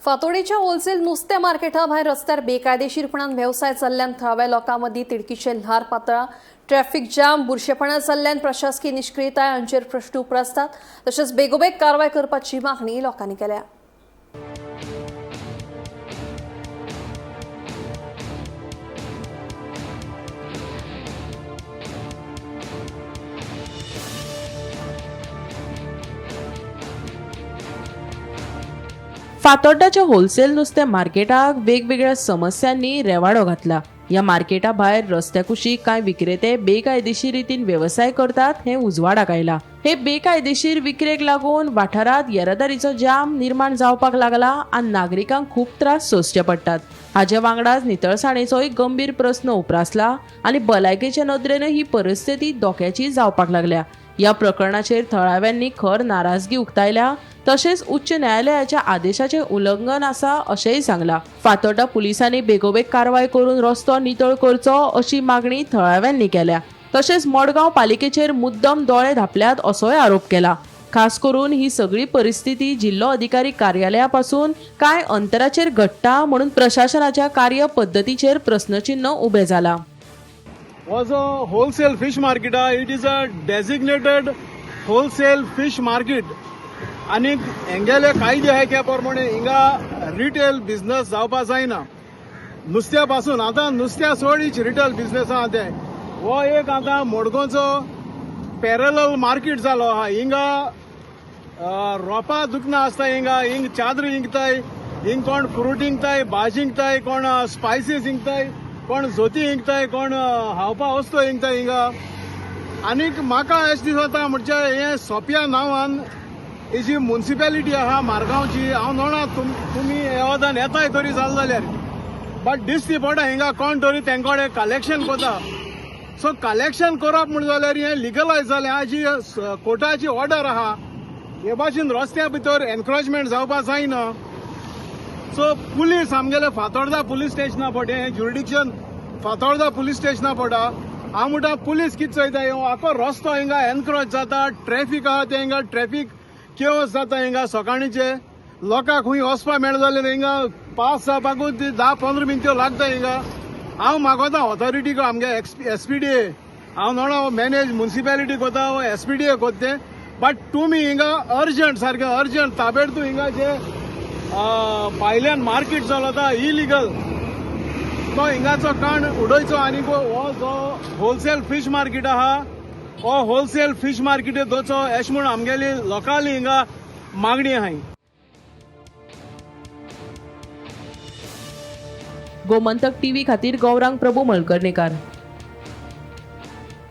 फातोडेच्या wholesale नुस्तें Marketa भायर रस्त्यार बेकायदेशीरपणान वेवसाय चल्ल्यान थळाव्या लोकांमदीं तिडकीचे ल्हार पातळ्ळा। ट्रॅफिक जाम बुरशेपणां चल्ल्यान प्रशासकीय निष्क्रियताय हांचेर प्रश्न उप्रासतात। तशेंच बेगोबेग कारवाय करपाची मागणी लोकांनी केल्या। फातोड्डाच्या होलसेल नुस्तें मार्केटाक वेगवेगळ्या समस्यांनी रेवाडो घातला। या मार्केटा भायर रस्त्या कुशीक कांय विक्रेते बेकायदेशीर रितीन व्यवसाय करतात हे उजवाडाक आयला। हे बेकायदेशीर विक्रेक लागून वाठारात येरादारीचो जाम निर्माण जावपाक लागला आनी नागरिकांक खूप त्रास सोंसचे पडटात। हाचे वांगडाच नितळसाणेचोय गंभीर प्रस्न उप्रासला आनी भलायकेचे नदरेन ही परिस्थिती धोक्याची जावपाक लागल्या। या प्रकरणाचेर थळाव्यांनी खर नाराजगी उक्तायल्या। तशेंच उच्च न्यायालयाच्या आदेशाचे उल्लंघन आसा अशेंय सांगला। फातोड्डा पुलिसांनी बेगोबेग कारवाय करून रस्तो नितळ करचो अशी मागणी थळाव्यांनी केल्या। तशेंच मडगांव पालिकेचेर मुद्दम दोळे धापल्यात असोय आरोप केला। खास करून ही सगळी परिस्थिती जिल्लो अधिकारी कार्यालया पासून काय अंतराचेर घडटा म्हणून प्रशासनाच्या कार्य पद्दतीचेर प्रश्नचिन्ह उबे जाला। was a wholesale fish market. It is a designated wholesale fish market. आणि हेंगेले कायदे आहे त्या प्रमाणे हिंगा रिटेल बिझनेस जावपा जायना। नुस्त्या पासून आता नुस्त्या सोडीच रिटेल बिझनेस आहा ते हो एक आता मडगांवचो पॅरलल मार्केट जालो आहा। हिंगा रोपा दुखना आसता, हिंग चादर इंकताय, हिंग कोण फ्रूट इंकताय, भाजी इंकताय, कोण स्पायसीस इंकताय, कोण जोती इंकताय, कोण हावपा वस्तू इंकताय हिंगा। आनीक म्हाका अशें दिसता म्हणजे हे सोप्या नांवान ही जी म्युनिसिपॅलिटी आहा मारगांवची, हांव नोणा तुमी येवदान येताय तरी जाल जाल्यार, बट दिसती पडटा हिंगा कोण तरी तेंकोडे कलेक्शन कोता। सो कलेक्शन करप म्हण जाल्यार हें लिगलायज जालें। हा जी कोर्टाची ऑर्डर आहा हे भाशेन रस्त्या भितर एनक्रोचमेंट जावपा जायना। सो पुलीस आमगेले फातोर्डा पुलीस स्टेशना पडटा, हें ज्युरिडिक्शन फातोर्डा पुलीस स्टेशना पडटा। हांव म्हणटा पुलीस कितें चोयता, आखो रस्तो हिंगा एनक्रोच जाता, ट्रॅफिक आहा ते हिंगा ट्रॅफिक केओस जाता हिंगा सकाळीचे लोकांक खूंय वचपा मेळ जाल्यार हिंगा पास जावपाकूच 10-15 मिनटो लागता हिंगा। हांव मागोता ऑथॉरिटी आमगे एसपीडीए, हांव नोणा मॅनेज म्युनिसिपॅलिटी कोता एसपीडीए कोत्ते, बट तुमी हिंगा अर्जंट सारकें अर्जंट ताबेड तूं हिंगा जे भायल्यान मार्केट चलता इलिगल तो हिंगाचो काण उडयचो। आनी हो जो होलसेल फिश मार्केट आहा हो होलसेल फिश मार्केट दोचो अशें म्हूण आमगेली लोकांली हिंगा मागणी आहाय। गोमंतक टीव्ही खातीर गौरांग प्रभू मळकर्णीकार।